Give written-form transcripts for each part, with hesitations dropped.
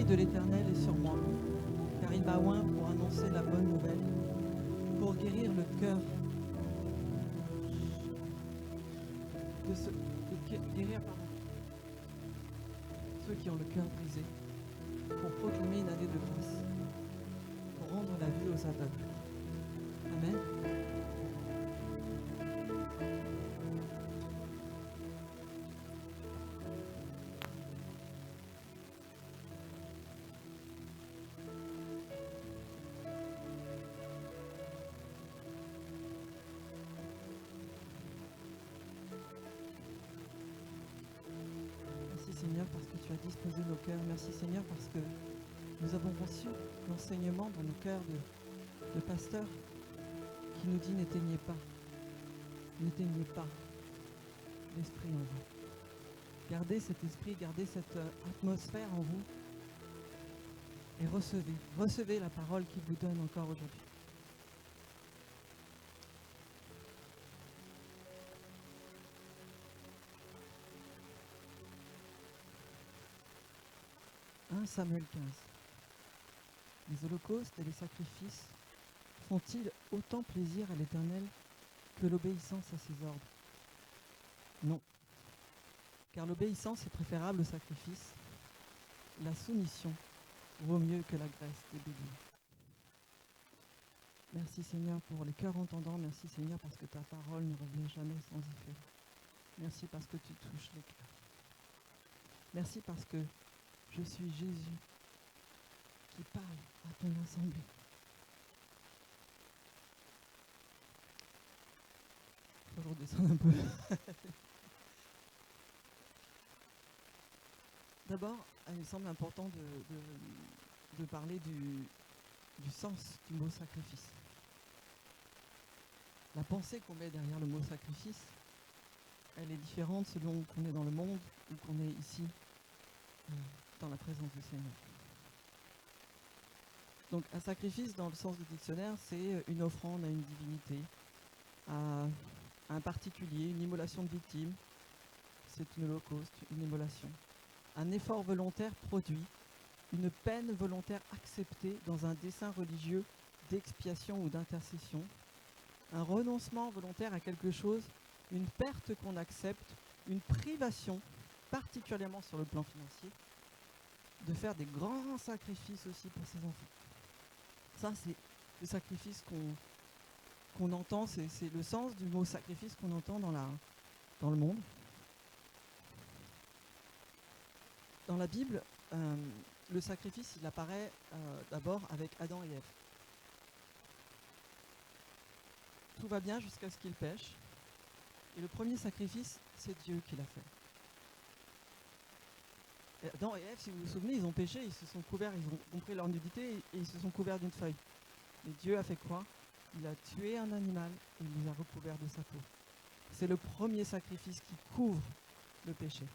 L'Esprit de l'Éternel est sur moi, car il m'a oint pour annoncer la bonne nouvelle, pour guérir le cœur guérir ceux qui ont le cœur brisé, pour proclamer une année de grâce, pour rendre la vue aux aveugles. Amen. Merci Seigneur parce que tu as disposé nos cœurs. Merci Seigneur parce que nous avons reçu l'enseignement dans nos cœurs de pasteur qui nous dit n'éteignez pas l'esprit en vous. Gardez cet esprit, gardez cette atmosphère en vous et recevez la parole qu'il vous donne encore aujourd'hui. Samuel 15. Les holocaustes et les sacrifices font-ils autant plaisir à l'Éternel que l'obéissance à ses ordres? Non, car l'obéissance est préférable au sacrifice. La soumission vaut mieux que la graisse des béliers. Merci Seigneur pour les cœurs entendants. Merci Seigneur parce que ta parole ne revient jamais sans effet. Merci parce que tu touches les cœurs. Merci parce que je suis Jésus qui parle à ton assemblée. Il faut que je redescende un peu. D'abord, il me semble important de parler du sens du mot sacrifice. La pensée qu'on met derrière le mot sacrifice, elle est différente selon qu'on est dans le monde ou qu'on est ici, dans la présence du Seigneur. Donc un sacrifice, dans le sens du dictionnaire, c'est une offrande à une divinité, à un particulier, une immolation de victime. C'est une holocauste, une immolation. Un effort volontaire produit, une peine volontaire acceptée dans un dessein religieux d'expiation ou d'intercession, un renoncement volontaire à quelque chose, une perte qu'on accepte, une privation, particulièrement sur le plan financier, de faire des grands sacrifices aussi pour ses enfants. Ça, c'est le sacrifice qu'on entend, c'est le sens du mot sacrifice qu'on entend dans le monde. Dans la Bible, le sacrifice, il apparaît d'abord avec Adam et Ève. Tout va bien jusqu'à ce qu'ils pêchent. Et le premier sacrifice, c'est Dieu qui l'a fait. Et Adam et Ève, si vous vous souvenez, ils ont péché, ils se sont couverts, ils ont compris leur nudité et ils se sont couverts d'une feuille. Mais Dieu a fait quoi? Il a tué un animal et il les a recouverts de sa peau. C'est le premier sacrifice qui couvre le péché.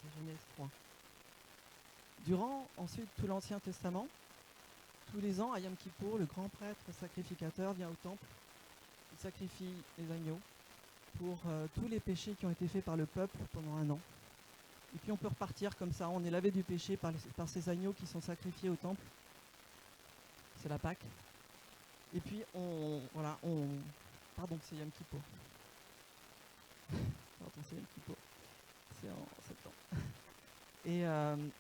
C'est Genèse 3. Durant ensuite tout l'Ancien Testament, tous les ans, à Yom Kippour, le grand prêtre sacrificateur vient au temple, il sacrifie les agneaux pour tous les péchés qui ont été faits par le peuple pendant un an. Et puis on peut repartir comme ça, on est lavé du péché par ces agneaux qui sont sacrifiés au temple. C'est la Pâque. Et puis pardon, c'est Yom Kippour. Pardon, c'est Yom Kippour. C'est en septembre.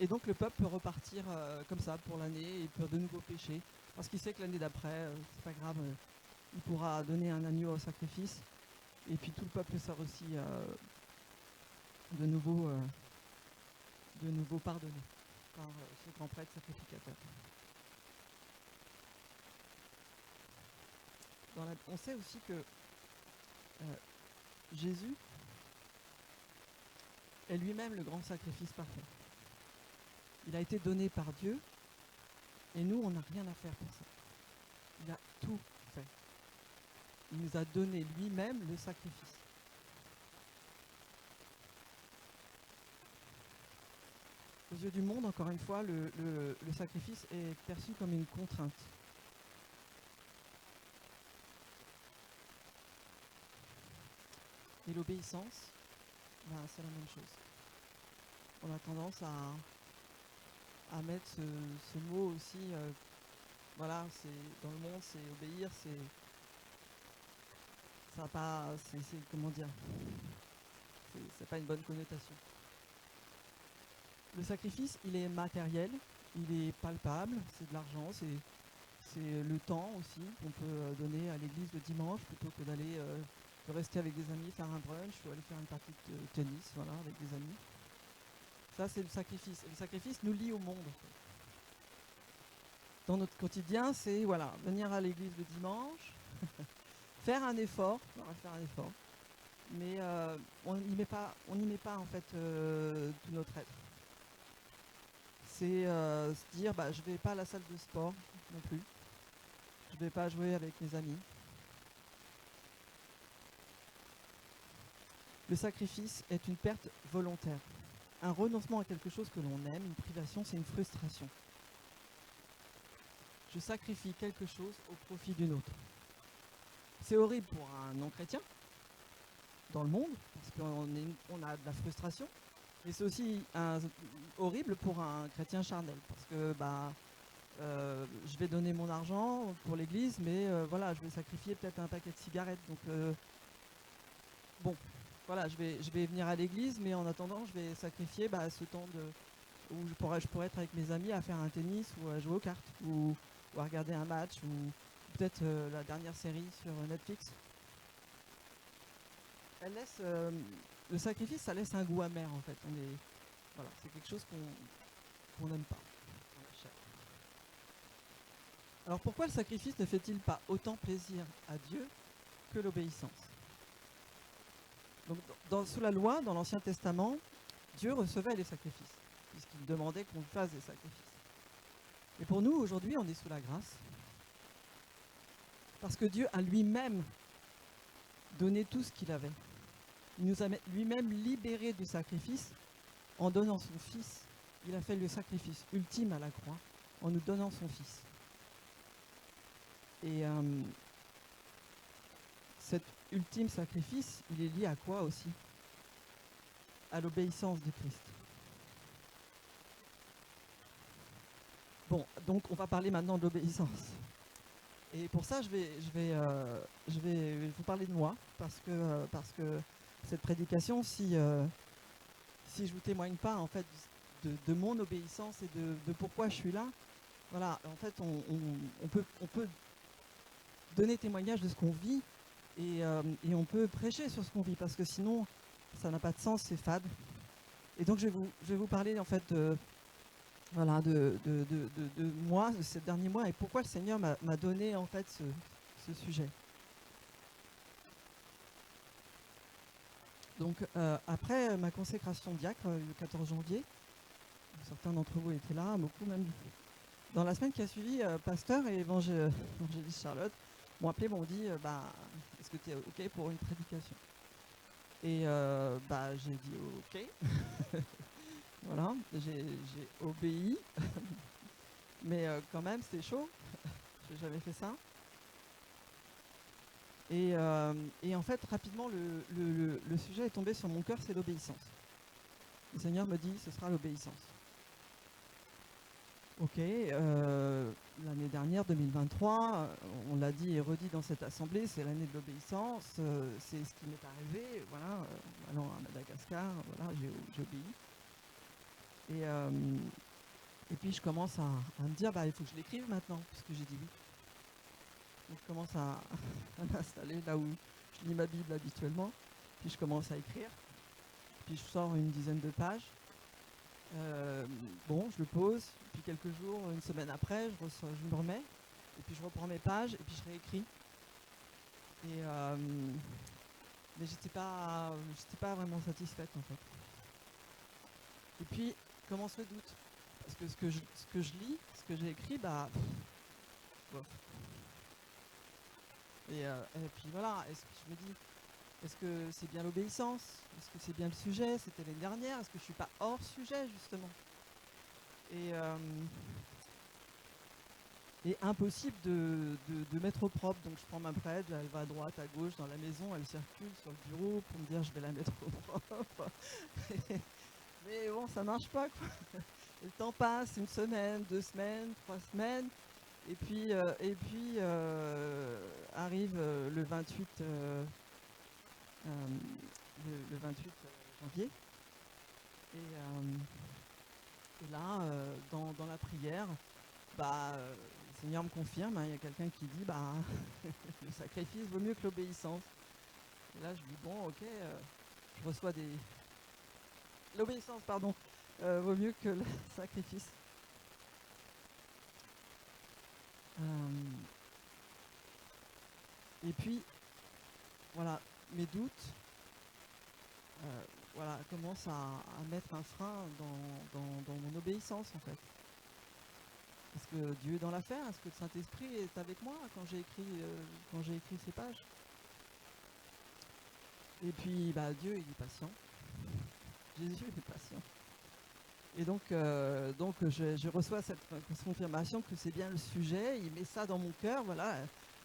Et donc le peuple peut repartir comme ça pour l'année et peut de nouveau pécher. Parce qu'il sait que l'année d'après, c'est pas grave, il pourra donner un agneau au sacrifice. Et puis tout le peuple sera aussi de nouveau pardonné par ce grand prêtre sacrificateur. On sait aussi que Jésus est lui-même le grand sacrifice parfait. Il a été donné par Dieu et nous, on n'a rien à faire pour ça. Il a tout fait. Il nous a donné lui-même le sacrifice. Aux yeux du monde, encore une fois, le sacrifice est perçu comme une contrainte. Et l'obéissance, c'est la même chose. On a tendance à mettre ce mot aussi. Voilà, c'est dans le monde, c'est obéir, ça a pas, comment dire, c'est pas une bonne connotation. Le sacrifice, il est matériel, il est palpable, c'est de l'argent, c'est le temps aussi qu'on peut donner à l'église le dimanche plutôt que d'aller de rester avec des amis, faire un brunch ou aller faire une partie de tennis, voilà, avec des amis. Ça, c'est le sacrifice. Et le sacrifice nous lie au monde. Dans notre quotidien, c'est voilà, venir à l'église le dimanche, faire un effort, on va faire un effort, mais on n'y met pas en fait tout notre être. C'est se dire, bah, je vais pas à la salle de sport non plus, je vais pas jouer avec mes amis. Le sacrifice est une perte volontaire. Un renoncement à quelque chose que l'on aime, une privation, c'est une frustration. Je sacrifie quelque chose au profit d'une autre. C'est horrible pour un non-chrétien dans le monde, parce qu'on a de la frustration, mais c'est aussi horrible pour un chrétien charnel, parce que je vais donner mon argent pour l'église, mais voilà, je vais sacrifier peut-être un paquet de cigarettes. Donc bon, voilà, je vais venir à l'église, mais en attendant, je vais sacrifier ce temps où je pourrais être avec mes amis à faire un tennis ou à jouer aux cartes ou à regarder un match ou peut-être la dernière série sur Netflix. Elle laisse le sacrifice, ça laisse un goût amer en fait. Voilà, c'est quelque chose qu'on n'aime pas dans la chair. Alors pourquoi le sacrifice ne fait-il pas autant plaisir à Dieu que l'obéissance? Donc sous la loi, dans l'Ancien Testament, Dieu recevait les sacrifices, puisqu'il demandait qu'on fasse des sacrifices. Et pour nous, aujourd'hui, on est sous la grâce, parce que Dieu a lui-même donné tout ce qu'il avait. Il nous a lui-même libérés du sacrifice en donnant son Fils. Il a fait le sacrifice ultime à la croix en nous donnant son Fils. Et cet ultime sacrifice, il est lié à quoi aussi? À l'obéissance du Christ. Bon, donc on va parler maintenant de l'obéissance. Et pour ça, je vais vous parler de moi, parce que cette prédication, si je vous témoigne pas en fait de mon obéissance et de pourquoi je suis là, voilà, en fait, on peut donner témoignage de ce qu'on vit et on peut prêcher sur ce qu'on vit, parce que sinon, ça n'a pas de sens, c'est fade. Et donc, je vais vous parler en fait de moi, de ces derniers mois, et pourquoi le Seigneur m'a donné en fait ce sujet. Donc après ma consécration diacre le 14 janvier, certains d'entre vous étaient là, beaucoup même. Dans la semaine qui a suivi, pasteur et évangéliste Charlotte m'ont appelé, m'ont dit est-ce que tu es OK pour une prédication? Et j'ai dit OK. Voilà, j'ai obéi. Mais quand même, c'était chaud. J'avais fait ça. Et en fait, rapidement, le sujet est tombé sur mon cœur, c'est l'obéissance. Le Seigneur me dit, ce sera l'obéissance. Ok, l'année dernière, 2023, on l'a dit et redit dans cette assemblée, c'est l'année de l'obéissance, c'est ce qui m'est arrivé, voilà, allant à Madagascar, voilà, j'ai obéi. Et puis je commence à me dire, il faut que je l'écrive maintenant, puisque j'ai dit oui. Donc je commence à m'installer là où je lis ma Bible habituellement, puis je commence à écrire, puis je sors une dizaine de pages. Je le pose, puis quelques jours, une semaine après, je me remets, et puis je reprends mes pages, et puis je réécris. Mais j'étais pas vraiment satisfaite en fait. Et puis commence le doute, parce que ce que je lis, ce que j'ai écrit, bof. Et puis voilà, je me dis, est-ce que c'est bien l'obéissance? Est-ce que c'est bien le sujet? C'était l'année dernière. Est-ce que je suis pas hors sujet justement? Et impossible de mettre au propre. Donc je prends ma brède, elle va à droite, à gauche dans la maison, elle circule sur le bureau pour me dire je vais la mettre au propre. Mais bon, ça marche pas quoi. Et le temps passe, une semaine, 2 semaines, 3 semaines, et puis arrive le 28, le 28 janvier. Et là, dans la prière, le Seigneur me confirme, hein, il y a quelqu'un qui dit, le sacrifice vaut mieux que l'obéissance. Et là, je dis, bon, ok, je reçois des... L'obéissance, pardon, vaut mieux que le sacrifice. Et puis, voilà, mes doutes commencent à mettre un frein dans mon obéissance, en fait. Est-ce que Dieu est dans l'affaire? Est-ce que le Saint-Esprit est avec moi quand j'ai écrit ces pages? Et puis, Dieu, il est patient. Jésus est patient. Et donc je reçois cette confirmation que c'est bien le sujet. Il met ça dans mon cœur. Voilà,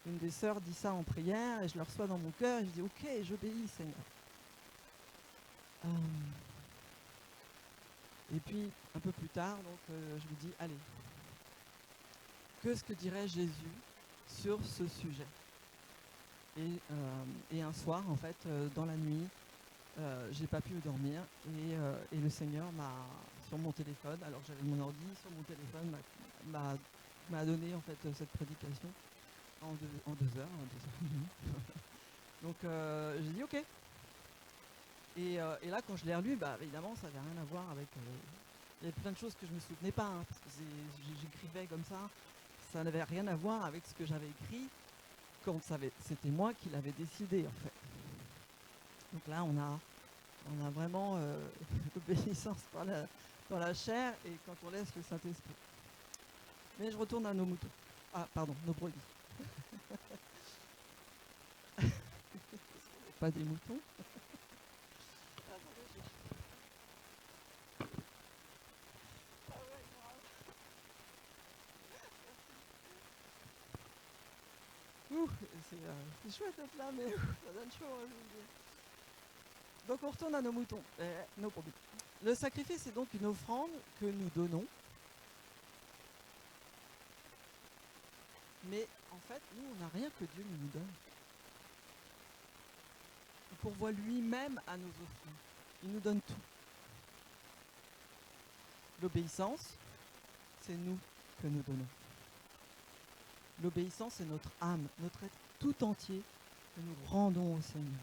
une des sœurs dit ça en prière et je le reçois dans mon cœur. Et je dis, ok, j'obéis, Seigneur. Et puis, un peu plus tard, je me dis, allez, qu'est-ce que dirait Jésus sur ce sujet? Et un soir, en fait, dans la nuit, j'ai pas pu dormir et le Seigneur m'a, sur mon téléphone, alors que j'avais mon ordi sur mon téléphone, m'a donné en fait cette prédication en 2 heures, 2 heures. Donc j'ai dit ok. Et là quand je l'ai relu, évidemment ça n'avait rien à voir avec... il y avait plein de choses que je ne me souvenais pas, hein, parce que j'écrivais comme ça n'avait rien à voir avec ce que j'avais écrit quand c'était moi qui l'avais décidé en fait. Donc là, on a vraiment l'obéissance dans la chair et quand on laisse le Saint-Esprit. Mais je retourne à nos moutons. Ah, pardon, nos brebis. Pas des moutons. C'est chouette d'être là, mais ça donne chaud, hein, je vous le dis. Donc on retourne à nos moutons, nos brebis. Le sacrifice est donc une offrande que nous donnons. Mais en fait, nous, on n'a rien que Dieu nous donne. Il pourvoit lui-même à nos offrandes. Il nous donne tout. L'obéissance, c'est nous que nous donnons. L'obéissance, c'est notre âme, notre être tout entier que nous rendons au Seigneur.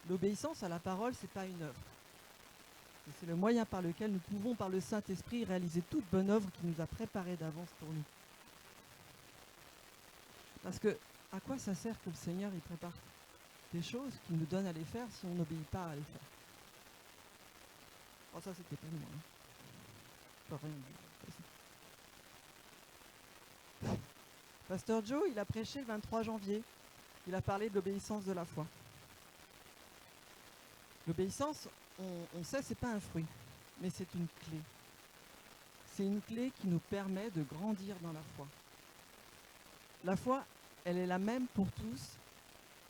L'obéissance à la parole, ce n'est pas une œuvre. C'est le moyen par lequel nous pouvons, par le Saint-Esprit, réaliser toute bonne œuvre qui nous a préparée d'avance pour nous. Parce que, à quoi ça sert que le Seigneur il prépare des choses qu'il nous donne à les faire si on n'obéit pas à les faire? Oh, ça, c'était pas moi. Pas rien dit. Pasteur Joe, il a prêché le 23 janvier. Il a parlé de l'obéissance de la foi. L'obéissance, on sait, c'est pas un fruit, mais c'est une clé. C'est une clé qui nous permet de grandir dans la foi. La foi, elle est la même pour tous,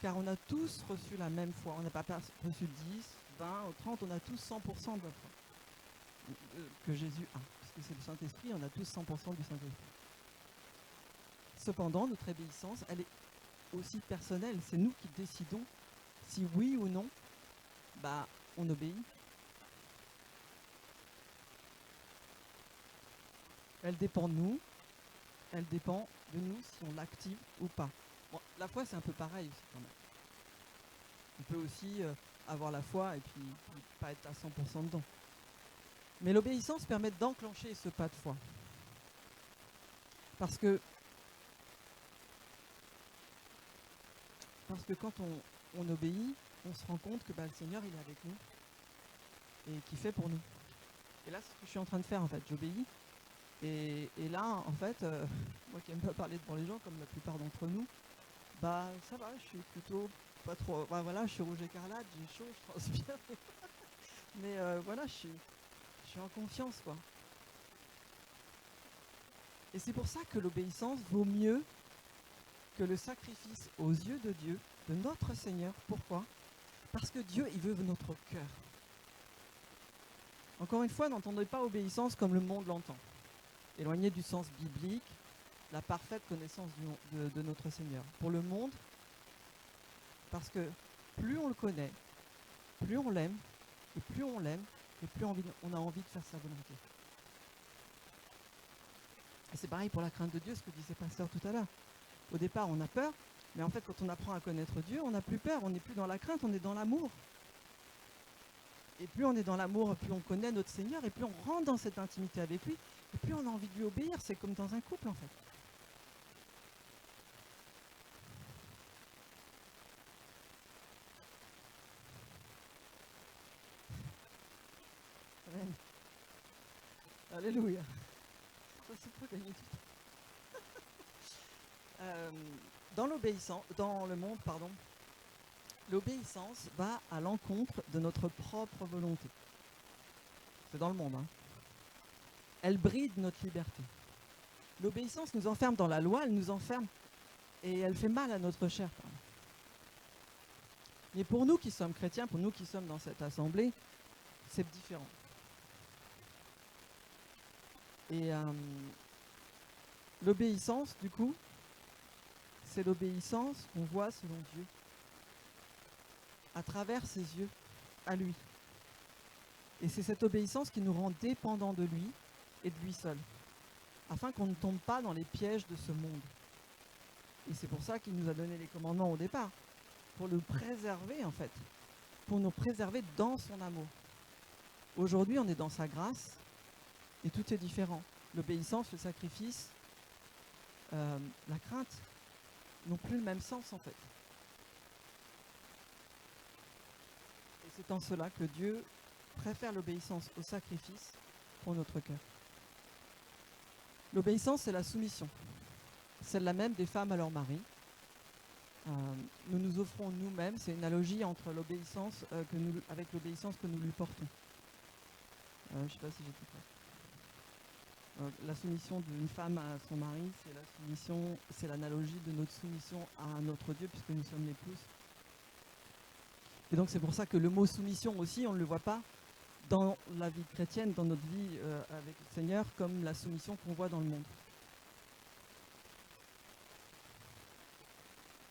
car on a tous reçu la même foi. On n'a pas reçu 10, 20 ou 30, on a tous 100% de la foi que Jésus a. Parce que c'est le Saint-Esprit, on a tous 100% du Saint-Esprit. Cependant, notre obéissance, elle est aussi personnelle. C'est nous qui décidons si oui ou non, on obéit. Elle dépend de nous. Elle dépend de nous si on l'active ou pas. Bon, la foi, c'est un peu pareil aussi quand même. On peut aussi avoir la foi et puis pas être à 100% dedans. Mais l'obéissance permet d'enclencher ce pas de foi. Parce que quand on obéit, on se rend compte que le Seigneur, il est avec nous et qu'il fait pour nous. Et là, c'est ce que je suis en train de faire en fait. J'obéis. Et là, en fait, moi qui n'aime pas parler devant les gens, comme la plupart d'entre nous, ça va, je suis plutôt pas trop... je suis rouge écarlate, j'ai chaud, je transpire. Mais je suis en confiance, quoi. Et c'est pour ça que l'obéissance vaut mieux que le sacrifice aux yeux de Dieu, de notre Seigneur. Pourquoi? Parce que Dieu, il veut notre cœur. Encore une fois, n'entendez pas obéissance comme le monde l'entend. Éloigné du sens biblique, la parfaite connaissance de notre Seigneur. Pour le monde, parce que plus on le connaît, plus on l'aime, et plus on l'aime, et plus on a envie de faire sa volonté. Et c'est pareil pour la crainte de Dieu, ce que disait Pasteur tout à l'heure. Au départ, on a peur, mais en fait, quand on apprend à connaître Dieu, on n'a plus peur, on n'est plus dans la crainte, on est dans l'amour. Et plus on est dans l'amour, plus on connaît notre Seigneur, et plus on rentre dans cette intimité avec lui, et plus on a envie de lui obéir. C'est comme dans un couple, en fait. Amen. Alléluia. Ça, c'est pour gagner du temps. Dans le monde, l'obéissance va à l'encontre de notre propre volonté. C'est dans le monde, hein. Elle bride notre liberté. L'obéissance nous enferme dans la loi, elle nous enferme et elle fait mal à notre chair. Mais pour nous qui sommes chrétiens, pour nous qui sommes dans cette assemblée, c'est différent. Et l'obéissance, du coup, c'est l'obéissance qu'on voit selon Dieu, à travers ses yeux, à lui. Et c'est cette obéissance qui nous rend dépendants de lui et de lui seul, afin qu'on ne tombe pas dans les pièges de ce monde. Et c'est pour ça qu'il nous a donné les commandements au départ, pour le préserver en fait, pour nous préserver dans son amour. Aujourd'hui, on est dans sa grâce et tout est différent. L'obéissance, le sacrifice, la crainte n'ont plus le même sens en fait. Et c'est en cela que Dieu préfère l'obéissance au sacrifice pour notre cœur. L'obéissance, c'est la soumission, celle-là même des femmes à leur mari. Nous nous offrons nous-mêmes, c'est une analogie entre l'obéissance avec l'obéissance que nous lui portons. Je ne sais pas si j'ai tout prêt. La soumission d'une femme à son mari, c'est l'analogie de notre soumission à notre Dieu, puisque nous sommes l'épouse. Et donc c'est pour ça que le mot soumission aussi, on ne le voit pas dans la vie chrétienne, dans notre vie avec le Seigneur, comme la soumission qu'on voit dans le monde.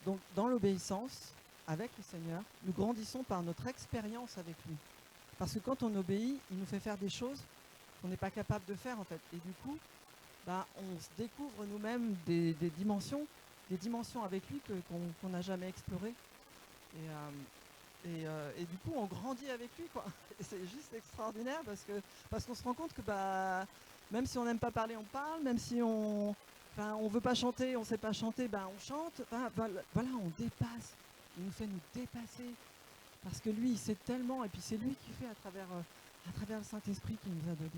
Donc dans l'obéissance avec le Seigneur, nous grandissons par notre expérience avec lui. Parce que quand on obéit, il nous fait faire des choses qu'on n'est pas capable de faire en fait. Et du coup, on se découvre nous-mêmes des dimensions avec lui qu'on n'a jamais explorées. Et du coup, on grandit avec lui, quoi. Et c'est juste extraordinaire parce qu'on se rend compte que même si on n'aime pas parler, on parle, même si on veut pas chanter, on sait pas chanter, on chante. Voilà, on dépasse. Il nous fait nous dépasser parce que lui, il sait tellement, et puis c'est lui qui fait à travers le Saint-Esprit qu'il nous a donné.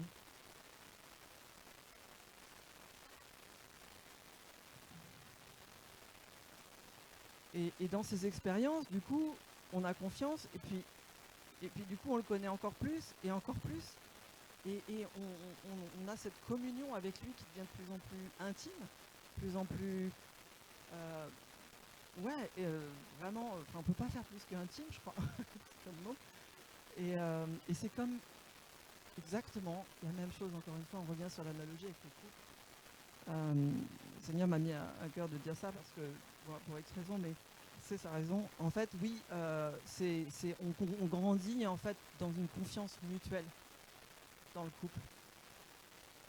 Et dans ces expériences, du coup, on a confiance, et puis du coup, on le connaît encore plus, et encore plus, et on a cette communion avec lui qui devient de plus en plus intime, de plus en plus... vraiment, on ne peut pas faire plus qu'intime, je crois, comme mot. Et c'est comme exactement la même chose, encore une fois, on revient sur l'analogie avec le couple. Le Seigneur m'a mis à cœur de dire ça, parce que, pour X raison, mais c'est sa raison. En fait, oui, on grandit en fait dans une confiance mutuelle dans le couple.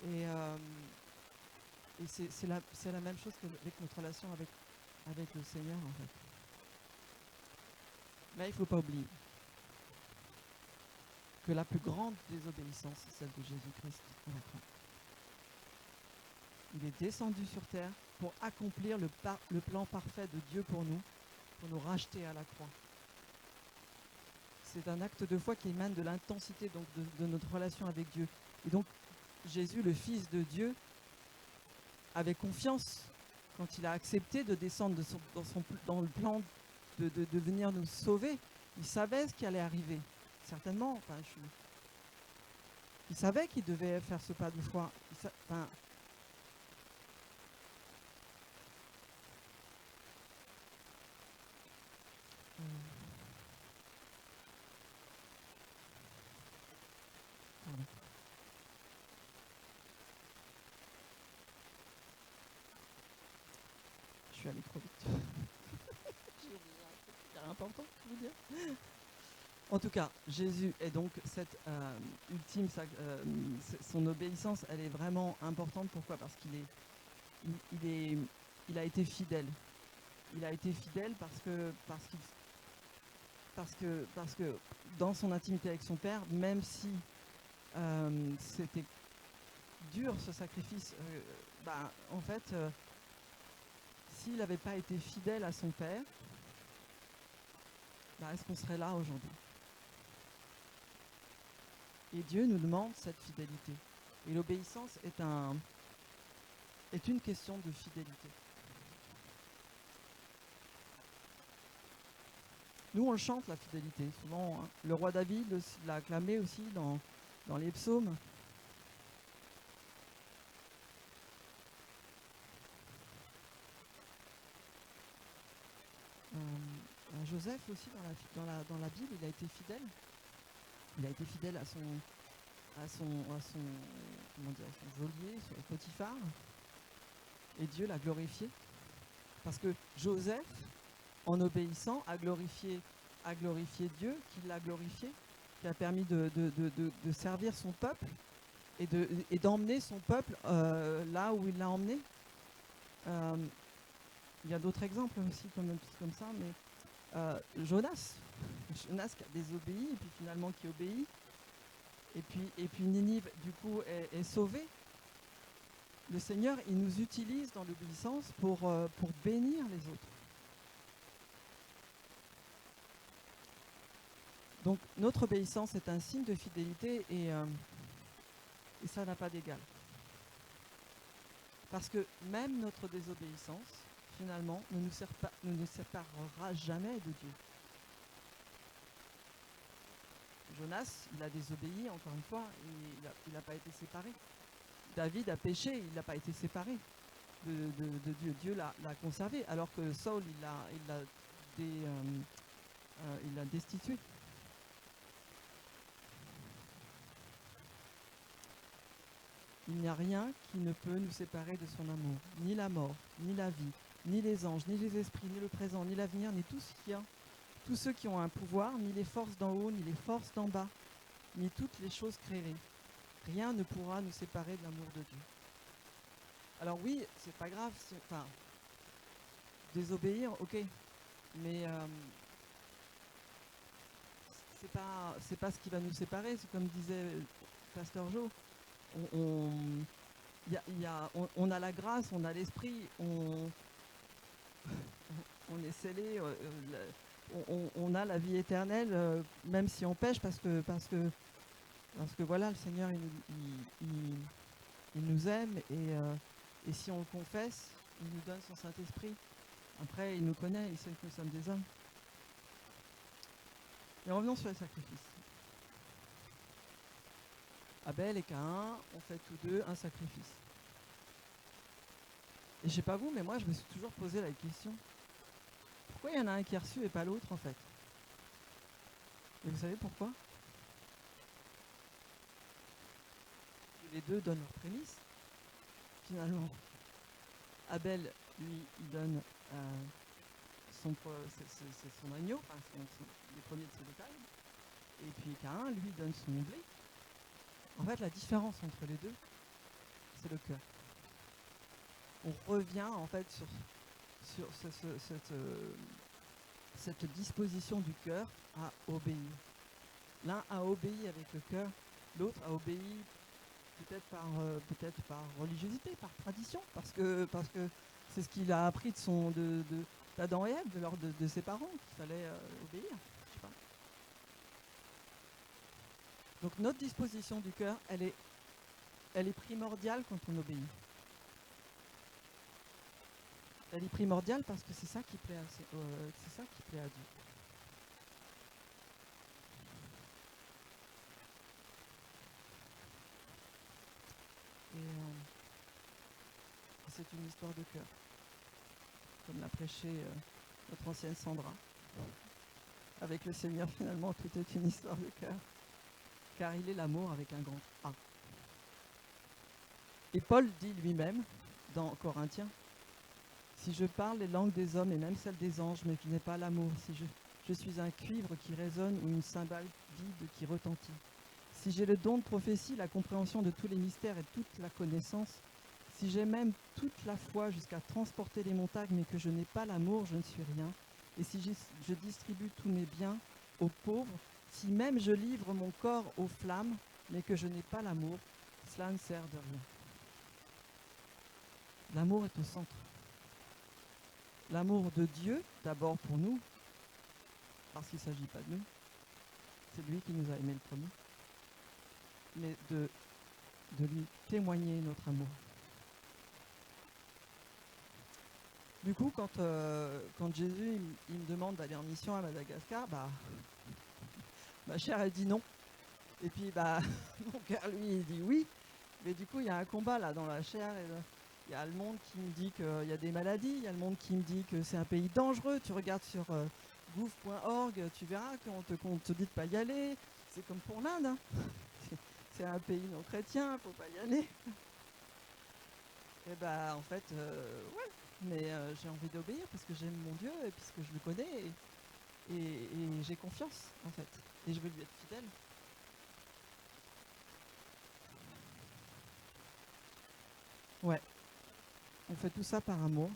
Et c'est la même chose qu'avec notre relation avec le Seigneur, en fait. Mais il ne faut pas oublier que la plus grande des obéissances, c'est celle de Jésus-Christ à la croix. Il est descendu sur terre pour accomplir le plan parfait de Dieu pour nous racheter à la croix. C'est un acte de foi qui émane de l'intensité donc, de notre relation avec Dieu. Et donc, Jésus, le Fils de Dieu, avait confiance quand il a accepté de descendre dans le plan de venir nous sauver. Il savait ce qui allait arriver, certainement. Il savait qu'il devait faire ce pas de foi. Pardon. suis allée trop vite. J'ai oublié un truc hyper important, je veux dire. En tout cas, Jésus est donc cette son obéissance, elle est vraiment importante. Pourquoi ? Parce qu'il a été fidèle. Il a été fidèle parce que dans son intimité avec son Père, même si c'était dur ce sacrifice, en fait, s'il n'avait pas été fidèle à son Père, est-ce qu'on serait là aujourd'hui ? Et Dieu nous demande cette fidélité. Et l'obéissance est une question de fidélité. Nous, on le chante, la fidélité, souvent. Hein. Le roi David l'a acclamé aussi dans les psaumes. Joseph aussi, dans la Bible, il a été fidèle. Il a été fidèle à son geôlier, Potiphar. Et Dieu l'a glorifié. Parce que Joseph, en obéissant, a glorifié Dieu, qui l'a glorifié, qui a permis de servir son peuple et d'emmener son peuple là où il l'a emmené. Il y a d'autres exemples aussi comme ça, mais Jonas qui a désobéi et puis finalement qui obéit. Et puis Ninive, du coup, est sauvée. Le Seigneur, il nous utilise dans l'obéissance pour bénir les autres. Donc notre obéissance est un signe de fidélité et ça n'a pas d'égal. Parce que même notre désobéissance, finalement, ne nous séparera jamais de Dieu. Jonas, il a désobéi, encore une fois, et il n'a pas été séparé. David a péché, il n'a pas été séparé de Dieu. Dieu l'a conservé, alors que Saul, il l'a destitué. Il n'y a rien qui ne peut nous séparer de son amour, ni la mort, ni la vie, ni les anges, ni les esprits, ni le présent, ni l'avenir, ni tout ce qu'il y a, tous ceux qui ont un pouvoir, ni les forces d'en haut, ni les forces d'en bas, ni toutes les choses créées. Rien ne pourra nous séparer de l'amour de Dieu. Alors oui, c'est pas grave, désobéir, ok, mais c'est pas ce qui va nous séparer. C'est comme disait Pasteur Jo, on a la grâce, on a l'esprit, on est scellé, on a la vie éternelle, même si on pêche, parce que voilà, le Seigneur il nous aime et si on le confesse, il nous donne son Saint-Esprit. Après, il nous connaît, il sait que nous sommes des hommes. Et revenons sur les sacrifices. Abel et Caïn ont fait tous deux un sacrifice. Et je sais pas vous, mais moi je me suis toujours posé la question, pourquoi il y en a un qui a reçu et pas l'autre en fait ? Et vous savez pourquoi ? Les deux donnent leur prémisse. Finalement, Abel, lui, il donne son agneau, enfin les premiers de ses bétails, et puis Caïn, lui, donne son blé. En fait, la différence entre les deux, c'est le cœur. On revient en fait sur cette disposition du cœur à obéir. L'un a obéi avec le cœur, l'autre a obéi peut-être par religiosité, par tradition, parce que c'est ce qu'il a appris d'Adam et Ève, de ses parents, qu'il fallait obéir. Je sais pas. Donc notre disposition du cœur, elle est primordiale quand on obéit. Elle est primordiale parce que c'est ça qui plaît à Dieu. Et c'est une histoire de cœur, comme l'a prêché notre ancienne Sandra. Avec le Seigneur, finalement, tout est une histoire de cœur, car il est l'amour avec un grand A. Et Paul dit lui-même, dans Corinthiens, Si je parle les langues des hommes et même celles des anges, mais que je n'ai pas l'amour, si je suis un cuivre qui résonne ou une cymbale vide qui retentit. Si j'ai le don de prophétie, la compréhension de tous les mystères et toute la connaissance, si j'ai même toute la foi jusqu'à transporter les montagnes, mais que je n'ai pas l'amour, je ne suis rien. Et si je distribue tous mes biens aux pauvres, si même je livre mon corps aux flammes, mais que je n'ai pas l'amour, cela ne sert de rien. L'amour est au centre. L'amour de Dieu, d'abord pour nous, parce qu'il ne s'agit pas de nous. C'est lui qui nous a aimés le premier. Mais de lui témoigner notre amour. Du coup, quand Jésus il me demande d'aller en mission à Madagascar, ma chair elle dit non. Et puis mon cœur lui il dit oui. Mais du coup il y a un combat là dans la chair. Il y a le monde qui me dit qu'il y a des maladies, il y a le monde qui me dit que c'est un pays dangereux. Tu regardes sur gouv.org, tu verras qu'on te dit de pas y aller. C'est comme pour l'Inde. Hein. C'est un pays non chrétien, faut pas y aller. Et en fait, ouais. Mais j'ai envie d'obéir parce que j'aime mon Dieu et puisque je le connais et j'ai confiance en fait. Et je veux lui être fidèle. Ouais. On fait tout ça par amour,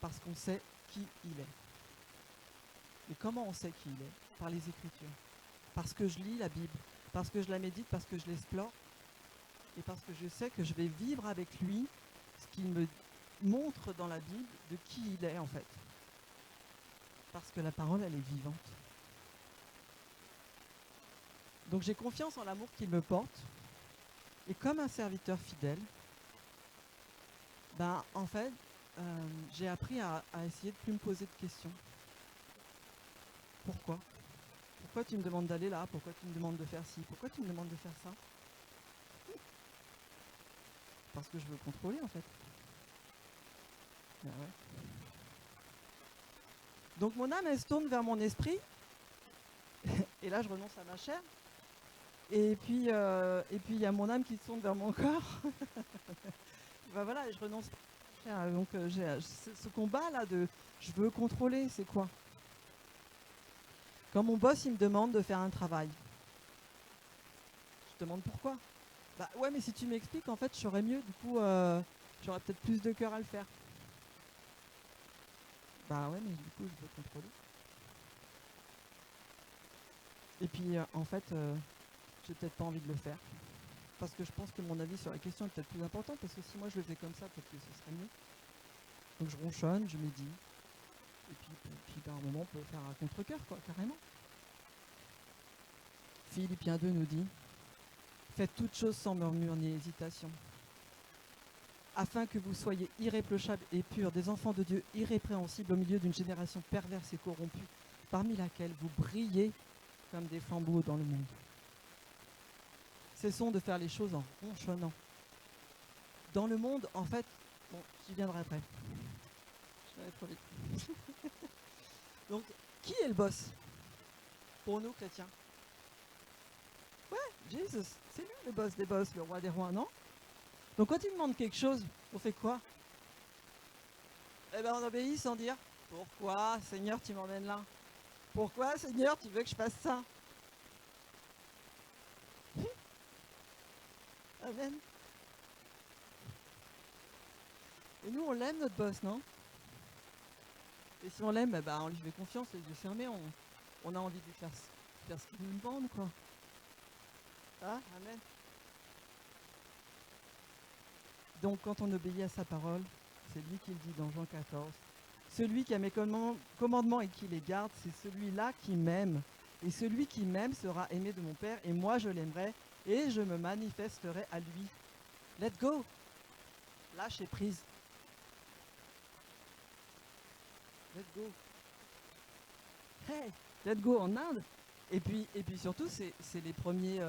parce qu'on sait qui il est. Et comment on sait qui il est? Par les Écritures. Parce que je lis la Bible, parce que je la médite, parce que je l'explore, et parce que je sais que je vais vivre avec lui ce qu'il me montre dans la Bible de qui il est en fait. Parce que la parole, elle est vivante. Donc j'ai confiance en l'amour qu'il me porte, et comme un serviteur fidèle, en fait, j'ai appris à essayer de plus me poser de questions. Pourquoi? Pourquoi tu me demandes d'aller là? Pourquoi tu me demandes de faire ci? Pourquoi tu me demandes de faire ça? Parce que je veux contrôler en fait. Ouais. Donc mon âme, elle se tourne vers mon esprit. Et là, je renonce à ma chair. Et puis il y a mon âme qui se tourne vers mon corps. Voilà, et je renonce à ma chair. Donc j'ai ce combat-là de je veux contrôler, c'est quoi? Quand mon boss, il me demande de faire un travail, je demande pourquoi. Ouais, mais si tu m'expliques, en fait, je saurais mieux. Du coup, j'aurais peut-être plus de cœur à le faire. Ouais, mais du coup, je veux contrôler. Et puis, en fait, j'ai peut-être pas envie de le faire. Parce que je pense que mon avis sur la question est peut-être plus important. Parce que si moi, je le faisais comme ça, peut-être que ce serait mieux. Donc, je ronchonne, je médite. Et puis à un moment, on peut faire un contre-cœur, quoi, carrément. Philippiens 2 nous dit « Faites toutes choses sans murmure ni hésitation, afin que vous soyez irréprochables et purs, des enfants de Dieu irrépréhensibles au milieu d'une génération perverse et corrompue, parmi laquelle vous brillez comme des flambeaux dans le monde. » Cessons de faire les choses en ronchonnant. Dans le monde, en fait, j'y viendrai après. Je vais aller trop vite. Donc, qui est le boss pour nous chrétiens? Ouais, Jésus, c'est lui le boss des boss, le roi des rois, non? Donc quand il demande quelque chose, on fait quoi? On obéit sans dire « Pourquoi, Seigneur, tu m'emmènes là? Pourquoi, Seigneur, tu veux que je fasse ça ?» Amen. Et nous, on l'aime, notre boss, non? Et si on l'aime, on lui fait confiance, les yeux fermés, on a envie de lui faire ce qu'il nous demande, quoi. Ah, amen. Donc quand on obéit à sa parole, c'est lui qui le dit dans Jean 14. Celui qui a mes commandements et qui les garde, c'est celui-là qui m'aime. Et celui qui m'aime sera aimé de mon Père, et moi je l'aimerai, et je me manifesterai à lui. Let's go! Lâchez prise. Let's go. Hey, let's go en Inde. Et puis surtout, c'est les premiers,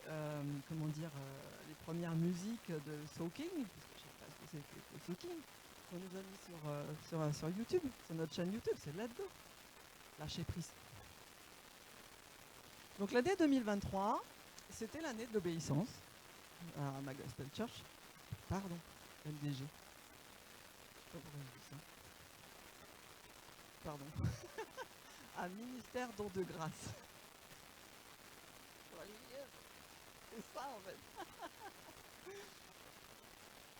les premières musiques de Soaking, parce que je sais pas ce que c'est que le Soaking, qu'on nous a mis sur YouTube, sur notre chaîne YouTube, c'est Let's go. Lâcher prise. Donc l'année 2023, c'était l'année de l'obéissance à ma Gospel Church. Pardon, MDG. sais pas pourquoi je dis ça. Pardon. Un ministère don de grâce. C'est ça en fait.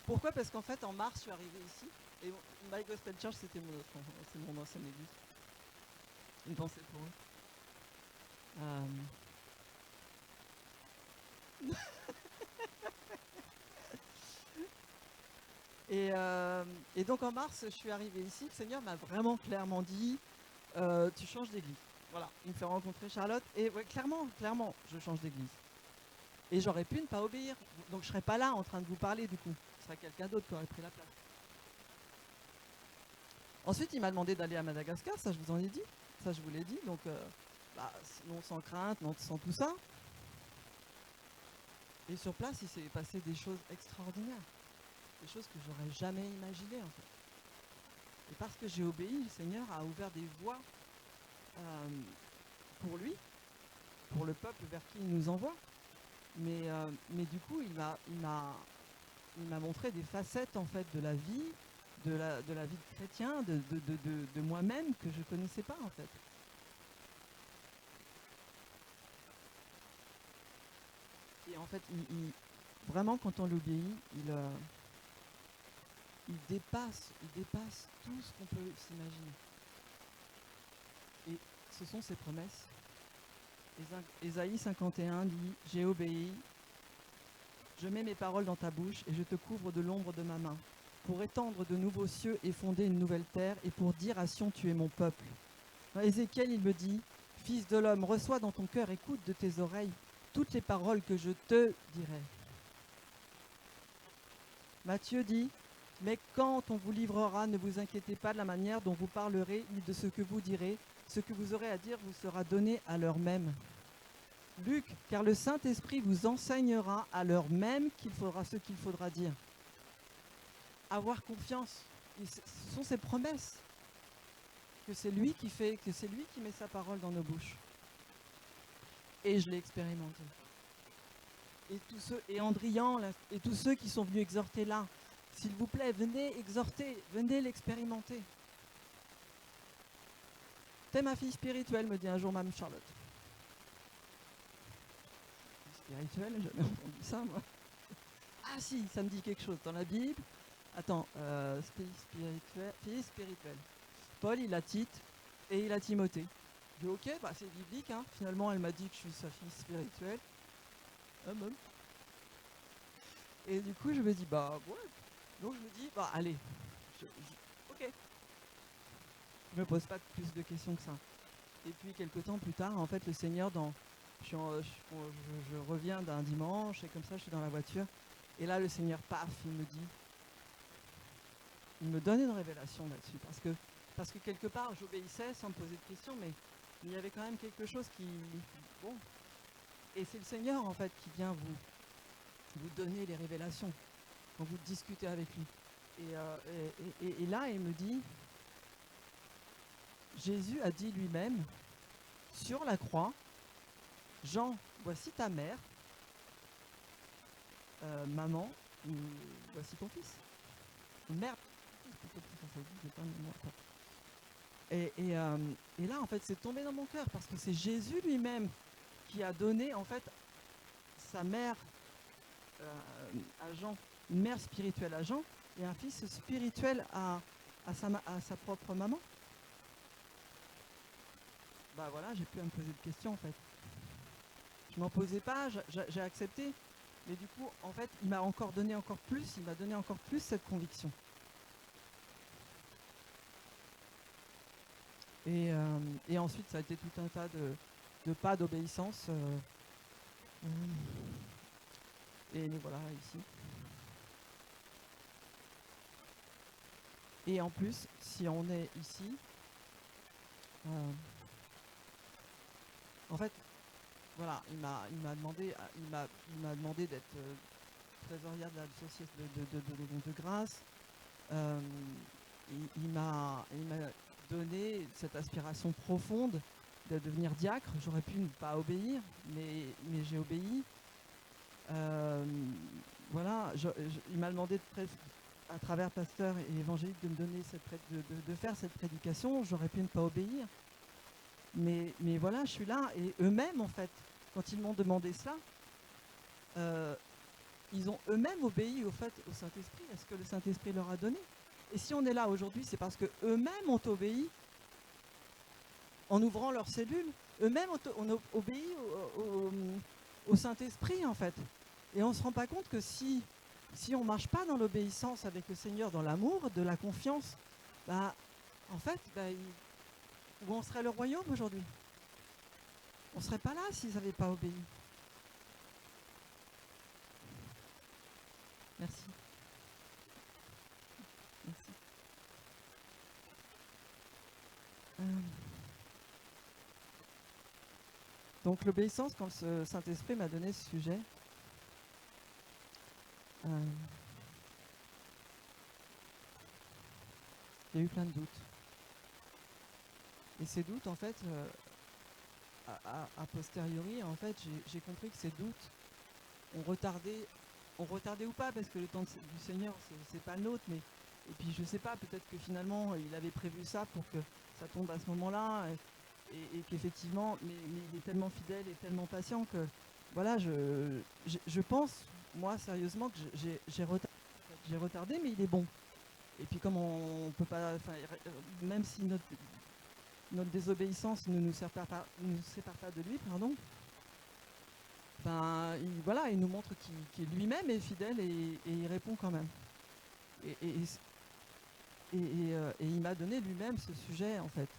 Pourquoi? Parce qu'en fait en mars je suis arrivée ici et My Gospel Church c'était c'est mon ancienne église. Une pensée pour eux. Et donc en mars, je suis arrivée ici. Le Seigneur m'a vraiment clairement dit tu changes d'église. Voilà, il me fait rencontrer Charlotte. Et ouais, clairement, je change d'église. Et j'aurais pu ne pas obéir. Donc je serais pas là en train de vous parler du coup. Ce serait quelqu'un d'autre qui aurait pris la place. Ensuite, il m'a demandé d'aller à Madagascar. Ça, je vous en ai dit. Ça, je vous l'ai dit. Donc, non sans crainte, non sans tout ça. Et sur place, il s'est passé des choses extraordinaires. Des choses que j'aurais jamais imaginées en fait. Et parce que j'ai obéi, le Seigneur a ouvert des voies pour lui, pour le peuple vers qui il nous envoie. Mais du coup, il m'a montré des facettes en fait de la vie, de la vie de chrétien, de moi-même que je connaissais pas en fait. Et en fait, vraiment quand on l'obéit, il dépasse tout ce qu'on peut s'imaginer. Et ce sont ses promesses. Ésaïe 51 dit « J'ai obéi, je mets mes paroles dans ta bouche et je te couvre de l'ombre de ma main, pour étendre de nouveaux cieux et fonder une nouvelle terre, et pour dire à Sion, tu es mon peuple. » Dans Ézéchiel, il me dit « Fils de l'homme, reçois dans ton cœur, écoute de tes oreilles toutes les paroles que je te dirai. » Matthieu dit « Mais quand on vous livrera, ne vous inquiétez pas de la manière dont vous parlerez, ni de ce que vous direz. Ce que vous aurez à dire vous sera donné à l'heure même. » Luc, car le Saint-Esprit vous enseignera à l'heure même ce qu'il faudra dire. Avoir confiance, ce sont ses promesses. Que c'est lui qui fait, que c'est lui qui met sa parole dans nos bouches. Et je l'ai expérimenté. Et Andrian, et tous ceux qui sont venus exhorter là, s'il vous plaît, venez exhorter, venez l'expérimenter. T'es ma fille spirituelle, me dit un jour Mme Charlotte. Spirituelle, j'ai jamais entendu ça, moi. Ah si, ça me dit quelque chose. Dans la Bible, attends, fille spirituelle. Paul, il a Tite et il a Timothée. Je dis ok, bah, c'est biblique, hein. Finalement, elle m'a dit que je suis sa fille spirituelle. Même. Et du coup, je me dis, bah ouais. Donc je me dis, bah allez, ok. Je me pose pas plus de questions que ça. Et puis, quelques temps plus tard, en fait, le Seigneur, je reviens d'un dimanche, et comme ça, je suis dans la voiture. Et là, le Seigneur, paf, il me donne une révélation là-dessus. Parce que quelque part, j'obéissais sans me poser de questions, mais il y avait quand même quelque chose qui... Bon. Et c'est le Seigneur, en fait, qui vient vous donner les révélations quand vous discutez avec lui. Et là, il me dit, Jésus a dit lui-même, sur la croix, Jean, voici ta mère, maman, voici ton fils. Mère. Et là, en fait, c'est tombé dans mon cœur parce que c'est Jésus lui-même qui a donné, en fait, sa mère à Jean, une mère spirituelle à Jean et un fils spirituel à sa propre maman. Bah voilà, j'ai plus à me poser de questions, en fait. Je m'en posais pas, j'ai accepté. Mais du coup, en fait, il m'a donné encore plus cette conviction. Et ensuite, ça a été tout un tas de pas d'obéissance. Et voilà, ici. Et en plus, si on est ici, en fait, voilà, il m'a demandé d'être trésorière de la société de grâce. Il m'a donné cette aspiration profonde de devenir diacre. J'aurais pu ne pas obéir, mais j'ai obéi. Voilà, il m'a demandé à travers pasteur et évangélique de me donner de faire cette prédication, j'aurais pu ne pas obéir. Mais voilà, je suis là. Et eux-mêmes, en fait, quand ils m'ont demandé ça, ils ont eux-mêmes obéi au Saint-Esprit, à ce que le Saint-Esprit leur a donné. Et si on est là aujourd'hui, c'est parce qu'eux-mêmes ont obéi en ouvrant leurs cellules. Eux-mêmes ont obéi au Saint-Esprit, en fait. Et on ne se rend pas compte que si on ne marche pas dans l'obéissance avec le Seigneur, dans l'amour, de la confiance, bah, en fait, où en serait le royaume aujourd'hui? On ne serait pas là s'ils n'avaient pas obéi. Merci. Merci. Donc l'obéissance, quand le Saint-Esprit m'a donné ce sujet, il y a eu plein de doutes. Et ces doutes, en fait, a posteriori, en fait, j'ai compris que ces doutes ont retardé ou pas, parce que le temps du Seigneur, c'est pas le nôtre, mais et puis je sais pas, peut-être que finalement il avait prévu ça pour que ça tombe à ce moment-là, et qu'effectivement, mais il est tellement fidèle et tellement patient que voilà, je pense, moi sérieusement, que j'ai retardé, mais il est bon. Et puis comme on peut pas, même si notre désobéissance ne nous sépare pas de lui, pardon. Il nous montre qu'il lui-même est fidèle et il répond quand même. Et il m'a donné lui-même ce sujet, en fait.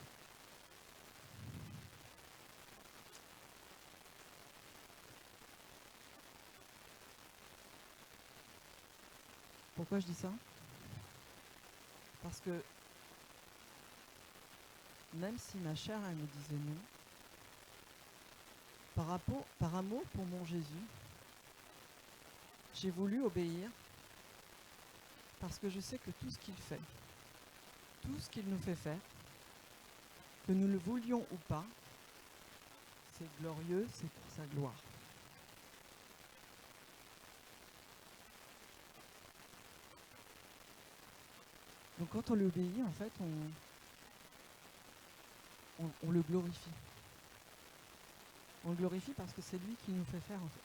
Pourquoi je dis ça? Parce que même si ma chair, elle me disait non, par amour pour mon Jésus, j'ai voulu obéir, parce que je sais que tout ce qu'il fait, tout ce qu'il nous fait faire, que nous le voulions ou pas, c'est glorieux, c'est pour sa gloire. Donc quand on l'obéit, en fait, on le glorifie. On le glorifie parce que c'est lui qui nous fait faire, en fait.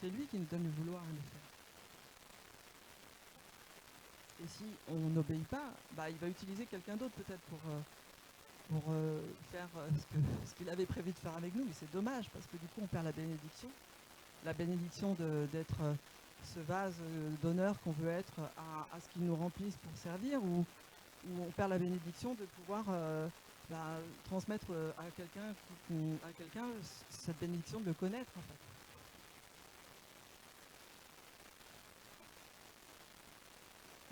C'est lui qui nous donne le vouloir et le faire. Et si on n'obéit pas, il va utiliser quelqu'un d'autre peut-être pour faire ce qu'il avait prévu de faire avec nous. Mais c'est dommage parce que du coup on perd la bénédiction. La bénédiction d'être ce vase d'honneur qu'on veut être à ce qu'il nous remplisse pour servir, ou on perd la bénédiction de pouvoir transmettre à quelqu'un cette bénédiction de le connaître, en fait.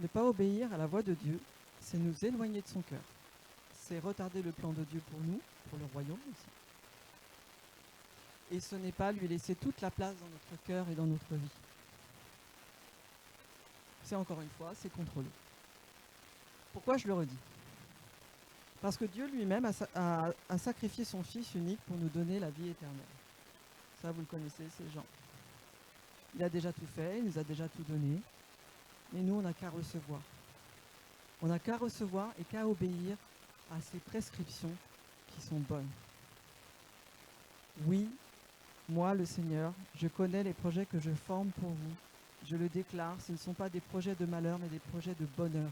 Ne pas obéir à la voix de Dieu, c'est nous éloigner de son cœur. C'est retarder le plan de Dieu pour nous, pour le royaume aussi. Et ce n'est pas lui laisser toute la place dans notre cœur et dans notre vie. C'est encore une fois, c'est contrôlé. Pourquoi je le redis? Parce que Dieu lui-même a sacrifié son Fils unique pour nous donner la vie éternelle. Ça, vous le connaissez, c'est Jean. Il a déjà tout fait, il nous a déjà tout donné. Mais nous, on n'a qu'à recevoir. On n'a qu'à recevoir et qu'à obéir à ses prescriptions qui sont bonnes. Oui, moi, le Seigneur, je connais les projets que je forme pour vous. Je le déclare, ce ne sont pas des projets de malheur, mais des projets de bonheur.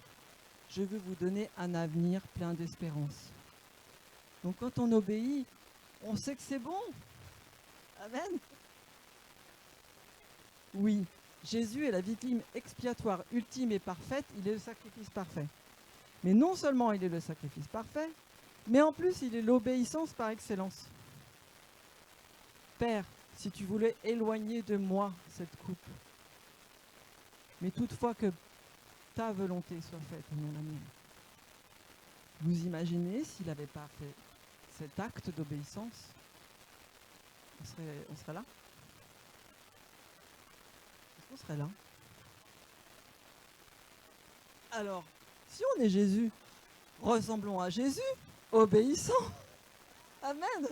Je veux vous donner un avenir plein d'espérance. Donc quand on obéit, on sait que c'est bon. Amen. Oui, Jésus est la victime expiatoire ultime et parfaite, il est le sacrifice parfait. Mais non seulement il est le sacrifice parfait, mais en plus il est l'obéissance par excellence. Père, si tu voulais éloigner de moi cette coupe, mais toutefois que ta volonté soit faite et non la mienne. Vous imaginez s'il n'avait pas fait cet acte d'obéissance, on serait là? Est-ce qu'on serait là? Alors, si on est Jésus, ressemblons à Jésus, obéissant. Amen.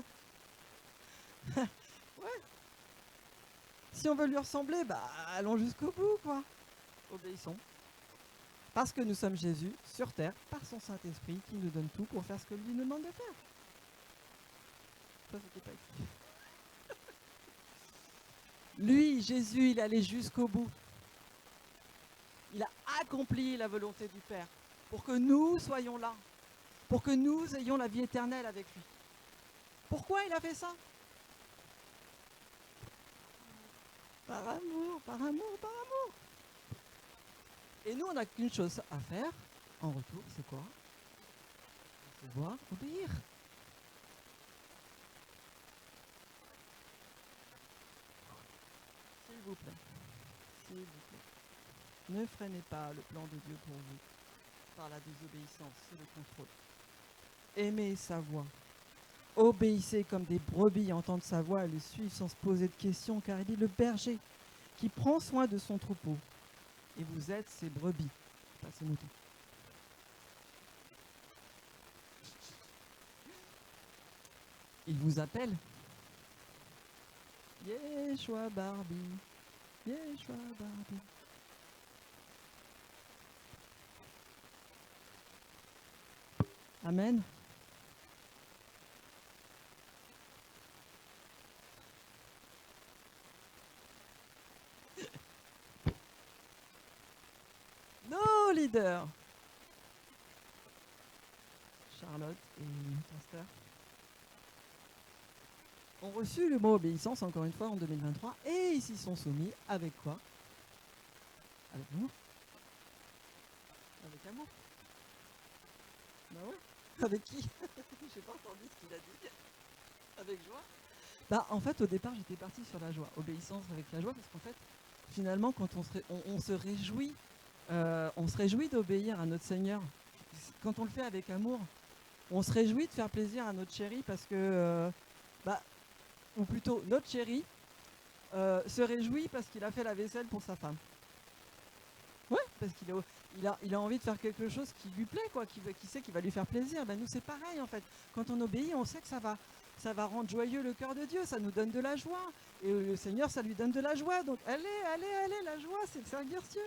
Ouais. Si on veut lui ressembler, allons jusqu'au bout, quoi. Obéissons. Parce que nous sommes Jésus sur terre, par son Saint-Esprit, qui nous donne tout pour faire ce que lui nous demande de faire. Ça, c'était pas écrit. Lui, Jésus, il est allé jusqu'au bout. Il a accompli la volonté du Père pour que nous soyons là, pour que nous ayons la vie éternelle avec lui. Pourquoi il a fait ça? Par amour, par amour, par amour. Et nous, on n'a qu'une chose à faire en retour, c'est quoi? Recevoir, obéir. S'il vous plaît, s'il vous plaît, ne freinez pas le plan de Dieu pour vous par la désobéissance et le contrôle. Aimez sa voix. Obéissez comme des brebis, entendre sa voix et le suivre sans se poser de questions, car il est le berger qui prend soin de son troupeau. Et vous êtes ses brebis, pas ses moutons. Il vous appelle. Yeshua Barbie, Yeshua Barbie. Amen. Nos leaders, Charlotte et Pasteur, ont reçu le mot obéissance encore une fois en 2023 et ils s'y sont soumis avec quoi? Avec amour. Avec amour. Bah ouais. Avec qui? J'ai pas entendu ce qu'il a dit. Avec joie. Bah en fait au départ j'étais partie sur la joie, obéissance avec la joie, parce qu'en fait finalement quand on se réjouit d'obéir à notre Seigneur. Quand on le fait avec amour, on se réjouit de faire plaisir à notre chéri parce que, ou plutôt notre chéri se réjouit parce qu'il a fait la vaisselle pour sa femme. Ouais, parce qu'il a envie de faire quelque chose qui lui plaît, quoi, qui sait qu'il va lui faire plaisir. Ben nous c'est pareil en fait. Quand on obéit, on sait que ça va rendre joyeux le cœur de Dieu, ça nous donne de la joie. Et le Seigneur, ça lui donne de la joie. Donc allez, la joie, c'est de servir Dieu.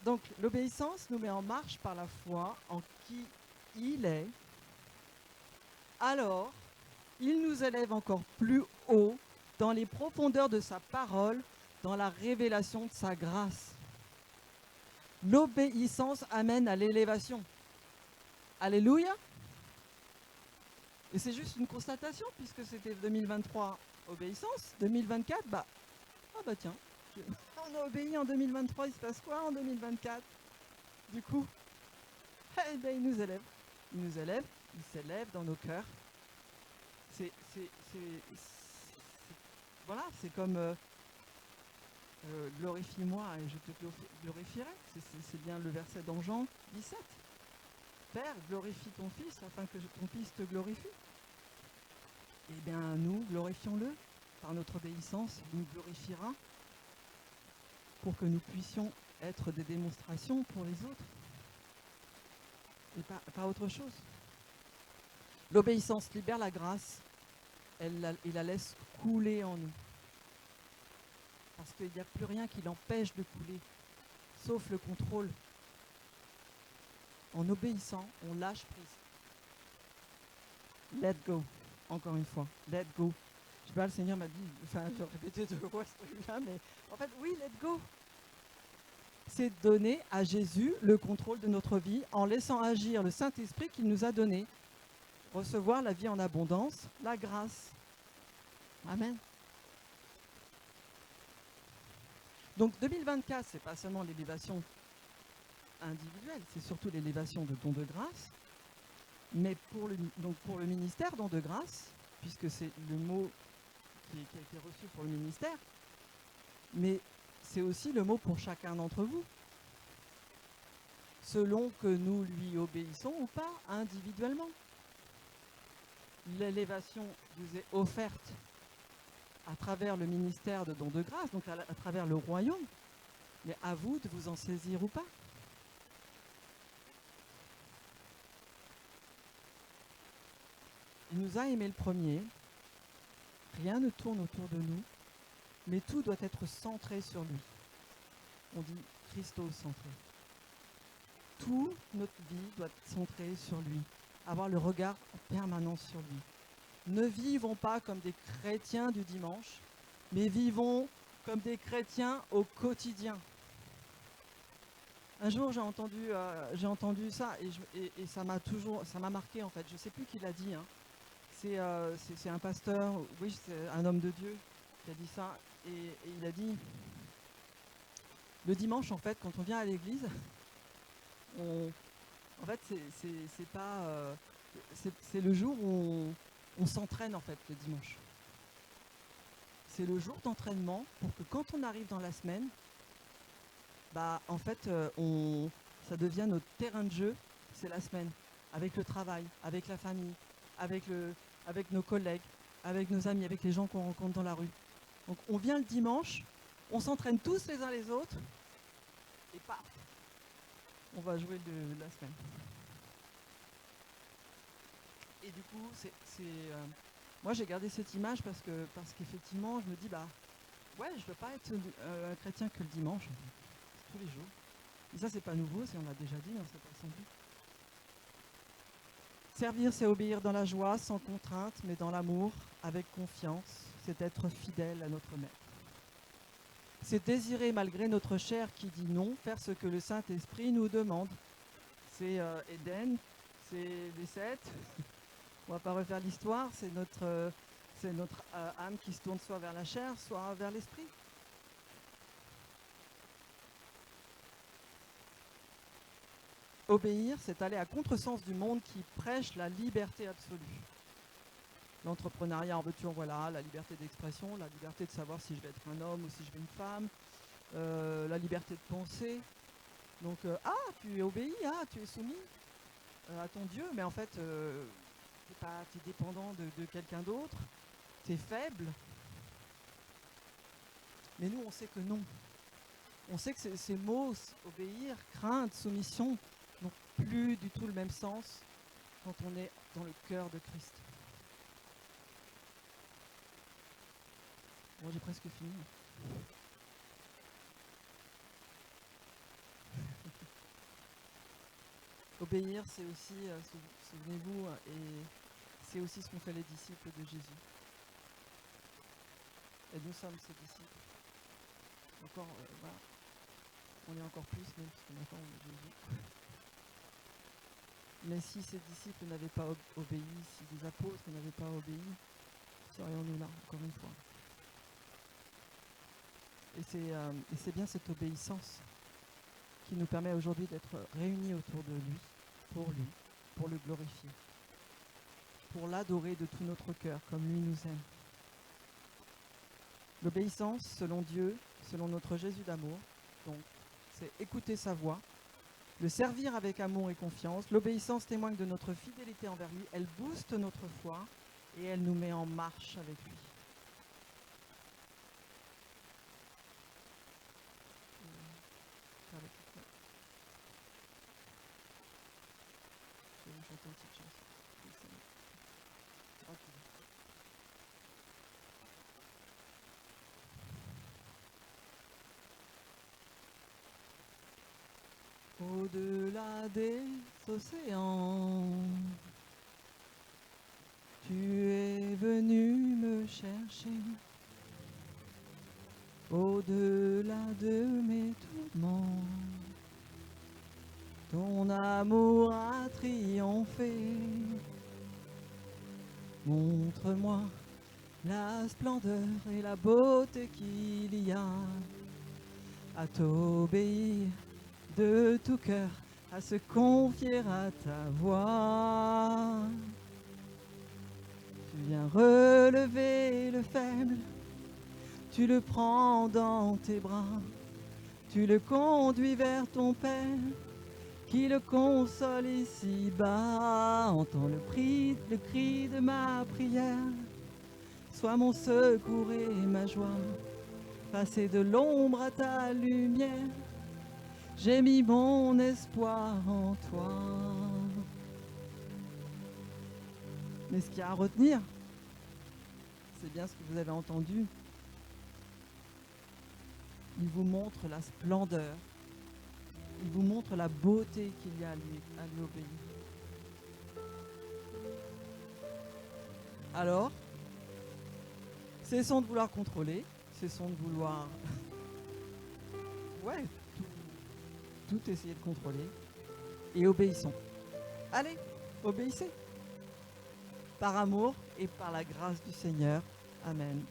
Donc l'obéissance nous met en marche par la foi en qui il est. Alors, il nous élève encore plus haut dans les profondeurs de sa parole, dans la révélation de sa grâce. L'obéissance amène à l'élévation. Alléluia. Et c'est juste une constatation, puisque c'était 2023, obéissance. 2024, tiens, on a obéi en 2023, il se passe quoi en 2024? Du coup, il nous élève. Il nous élève, il s'élève dans nos cœurs. Voilà, c'est comme glorifie-moi et je te glorifierai. C'est bien le verset dans Jean 17. Père, glorifie ton Fils afin que ton Fils te glorifie. Eh bien, nous, glorifions-le par notre obéissance. Il nous glorifiera pour que nous puissions être des démonstrations pour les autres. Et pas autre chose. L'obéissance libère la grâce et la laisse couler en nous. Parce qu'il n'y a plus rien qui l'empêche de couler, sauf le contrôle. En obéissant, on lâche prise. Let go. Encore une fois, let go. Je sais pas, le Seigneur m'a dit, je vais répéter deux fois ce truc-là, mais en fait, oui, let go. C'est donner à Jésus le contrôle de notre vie en laissant agir le Saint-Esprit qu'il nous a donné. Recevoir la vie en abondance, la grâce. Amen. Donc 2024, c'est pas seulement l'élévation individuelle, c'est surtout l'élévation de dons de grâce. Mais pour le ministère don de grâce, puisque c'est le mot qui a été reçu pour le ministère, mais c'est aussi le mot pour chacun d'entre vous, selon que nous lui obéissons ou pas individuellement. L'élévation vous est offerte à travers le ministère de don de grâce, donc à travers le royaume, mais à vous de vous en saisir ou pas. Il nous a aimé le premier, rien ne tourne autour de nous, mais tout doit être centré sur lui. on dit Christo-centré. Toute notre vie doit être centrée sur lui, avoir le regard en permanence sur lui. Ne vivons pas comme des chrétiens du dimanche, mais vivons comme des chrétiens au quotidien. Un jour, j'ai entendu ça et ça m'a marqué en fait. Je ne sais plus qui l'a dit. Hein. C'est un pasteur, oui, c'est un homme de Dieu qui a dit ça. Et il a dit, le dimanche, en fait, quand on vient à l'église, en fait, c'est le jour où on s'entraîne en fait le dimanche. C'est le jour d'entraînement pour que quand on arrive dans la semaine, en fait, ça devient notre terrain de jeu, c'est la semaine, avec le travail, avec la famille, avec nos collègues, avec nos amis, avec les gens qu'on rencontre dans la rue. Donc on vient le dimanche, on s'entraîne tous les uns les autres, et paf, on va jouer la semaine. Et du coup, moi j'ai gardé cette image parce qu'effectivement, je me dis, ouais, je ne veux pas être un chrétien que le dimanche, tous les jours. Et ça, c'est pas nouveau, on l'a déjà dit dans cette assemblée. Servir, c'est obéir dans la joie, sans contrainte, mais dans l'amour, avec confiance. C'est être fidèle à notre Maître. C'est désirer, malgré notre chair qui dit non, faire ce que le Saint-Esprit nous demande. C'est Éden, c'est les 7. On ne va pas refaire l'histoire, c'est notre âme qui se tourne soit vers la chair, soit vers l'esprit. Obéir, c'est aller à contresens du monde qui prêche la liberté absolue. L'entrepreneuriat, en veux-tu, en voilà, la liberté d'expression, la liberté de savoir si je vais être un homme ou si je vais une femme, la liberté de penser. Donc, tu es obéi, tu es soumis à ton Dieu, mais en fait, tu es dépendant de quelqu'un d'autre, tu es faible. Mais nous, on sait que non. On sait que ces mots, obéir, crainte, soumission, n'ont plus du tout le même sens quand on est dans le cœur de Christ. Bon, j'ai presque fini. Obéir, c'est aussi, souvenez-vous, et c'est aussi ce qu'ont fait les disciples de Jésus. Et nous sommes ces disciples. Encore, voilà. On est encore plus, même, parce que maintenant on est Jésus. Mais si ces disciples n'avaient pas obéi, si les apôtres n'avaient pas obéi, serions-nous là, encore une fois. Et c'est bien cette obéissance qui nous permet aujourd'hui d'être réunis autour de lui, pour le glorifier, pour l'adorer de tout notre cœur, comme lui nous aime. L'obéissance selon Dieu, selon notre Jésus d'amour, donc c'est écouter sa voix, le servir avec amour et confiance. L'obéissance témoigne de notre fidélité envers lui, elle booste notre foi et elle nous met en marche avec lui. Je vais vous chanter une petite chanson. Au-delà des océans, tu es venu me chercher. Au-delà de mes tourments, ton amour a triomphé. Montre-moi la splendeur et la beauté qu'il y a à t'obéir de tout cœur, à se confier à ta voix. Tu viens relever le faible, tu le prends dans tes bras, tu le conduis vers ton Père, qui le console ici-bas. Entends le cri de ma prière, sois mon secours et ma joie, passer de l'ombre à ta lumière. J'ai mis mon espoir en toi. Mais ce qu'il y a à retenir, c'est bien ce que vous avez entendu. Il vous montre la splendeur. Il vous montre la beauté qu'il y a à lui obéir. Alors, cessons de vouloir contrôler, cessons de vouloir ouais, tout essayer de contrôler et obéissons. Allez, obéissez. Par amour et par la grâce du Seigneur. Amen.